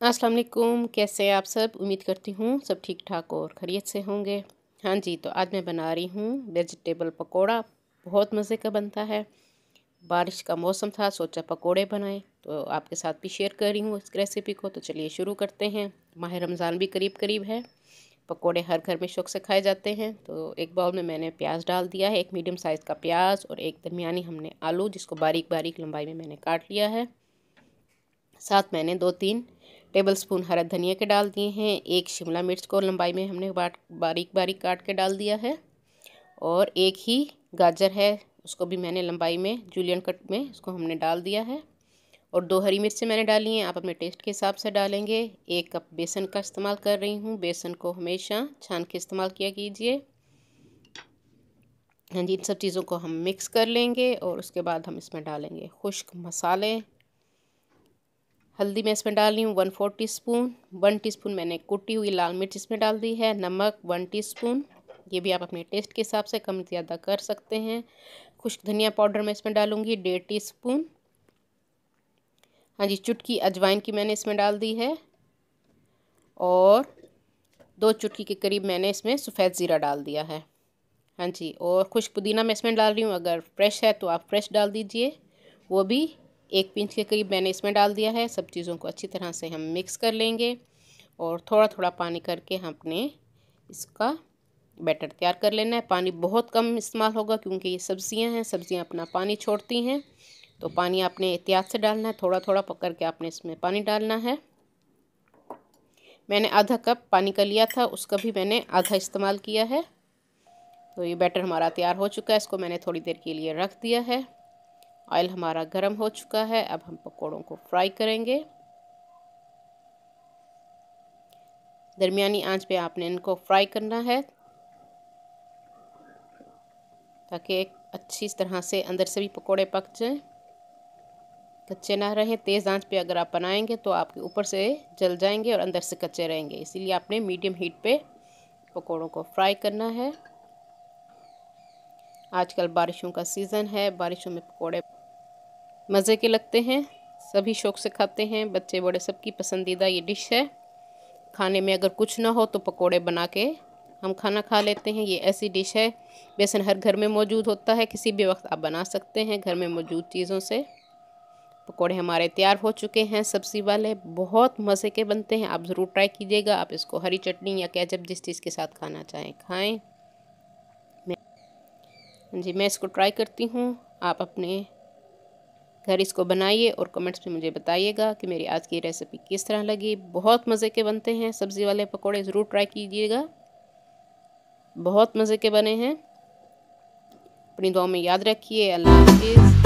अस्सलाम वालेकुम, कैसे हैं आप सब। उम्मीद करती हूँ सब ठीक ठाक और खैरियत से होंगे। हाँ जी, तो आज मैं बना रही हूँ वेजिटेबल पकोड़ा। बहुत मज़े का बनता है। बारिश का मौसम था, सोचा पकोड़े बनाएं, तो आपके साथ भी शेयर कर रही हूँ इस रेसिपी को। तो चलिए शुरू करते हैं। माह रमज़ान भी करीब करीब है। पकोड़े हर घर में शौक़ से खाए जाते हैं। तो एक बाउल में मैंने प्याज डाल दिया है, एक मीडियम साइज़ का प्याज और एक दरमियानी हमने आलू, जिसको बारीक बारीक लंबाई में मैंने काट लिया है। साथ मैंने 2-3 टेबलस्पून हरा धनिया के डाल दिए हैं। एक शिमला मिर्च को लंबाई में हमने बारीक बारीक काट के डाल दिया है। और एक ही गाजर है, उसको भी मैंने लंबाई में जूलियन कट में उसको हमने डाल दिया है। और 2 हरी मिर्चें मैंने डाली हैं, आप अपने टेस्ट के हिसाब से डालेंगे। 1 कप बेसन का इस्तेमाल कर रही हूँ। बेसन को हमेशा छान के इस्तेमाल किया कीजिए। हाँ जी, इन सब चीज़ों को हम मिक्स कर लेंगे और उसके बाद हम इसमें डालेंगे खुश्क मसाले। हल्दी मैं इसमें डाल रही हूँ 1/4 टीस्पून। 1 टीस्पून मैंने कुटी हुई लाल मिर्च इसमें डाल दी है। नमक 1 टीस्पून, ये भी आप अपने टेस्ट के हिसाब से कम ज़्यादा कर सकते हैं। खुश्क धनिया पाउडर मैं इसमें डालूँगी 1.5 टीस्पून। हाँ जी, चुटकी अजवाइन की मैंने इसमें डाल दी है। और 2 चुटकी के करीब मैंने इसमें सफ़ेद ज़ीरा डाल दिया है। हाँ जी, और खुश्क पुदीना मैं इसमें डाल रही हूँ। अगर फ्रेश है तो आप फ्रेश डाल दीजिए, वो भी 1 पिंच के करीब मैंने इसमें डाल दिया है। सब चीज़ों को अच्छी तरह से हम मिक्स कर लेंगे और थोड़ा थोड़ा पानी करके हम अपने इसका बैटर तैयार कर लेना है। पानी बहुत कम इस्तेमाल होगा क्योंकि ये सब्जियां हैं, सब्जियां अपना पानी छोड़ती हैं, तो पानी आपने एहतियात से डालना है। थोड़ा थोड़ा पकड़ के आपने इसमें पानी डालना है। मैंने आधा कप पानी का लिया था, उसका भी मैंने आधा इस्तेमाल किया है। तो ये बैटर हमारा तैयार हो चुका है। इसको मैंने थोड़ी देर के लिए रख दिया है। ऑयल हमारा गर्म हो चुका है। अब हम पकोड़ों को फ्राई करेंगे। दरमियानी आंच पे आपने इनको फ्राई करना है ताकि अच्छी तरह से अंदर से भी पकोड़े पक जाएं, कच्चे ना रहें। तेज़ आंच पे अगर आप बनाएंगे तो आपके ऊपर से जल जाएंगे और अंदर से कच्चे रहेंगे। इसीलिए आपने मीडियम हीट पे पकोड़ों को फ्राई करना है। आजकल बारिशों का सीज़न है, बारिशों में पकोड़े मज़े के लगते हैं, सभी शौक़ से खाते हैं, बच्चे बड़े सबकी पसंदीदा ये डिश है। खाने में अगर कुछ ना हो तो पकोड़े बना के हम खाना खा लेते हैं। ये ऐसी डिश है, बेसन हर घर में मौजूद होता है, किसी भी वक्त आप बना सकते हैं घर में मौजूद चीज़ों से। पकोड़े हमारे तैयार हो चुके हैं, सब्ज़ी वाले, बहुत मज़े के बनते हैं। आप ज़रूर ट्राई कीजिएगा। आप इसको हरी चटनी या केचप जिस चीज़ के साथ खाना चाहें खाएँ। जी, मैं इसको ट्राई करती हूँ। आप अपने घर इसको बनाइए और कमेंट्स में मुझे बताइएगा कि मेरी आज की रेसिपी किस तरह लगी। बहुत मज़े के बनते हैं सब्ज़ी वाले पकोड़े, ज़रूर ट्राई कीजिएगा, बहुत मज़े के बने हैं। अपनी दुआओं में याद रखिए। अल्लाह हाफिज़।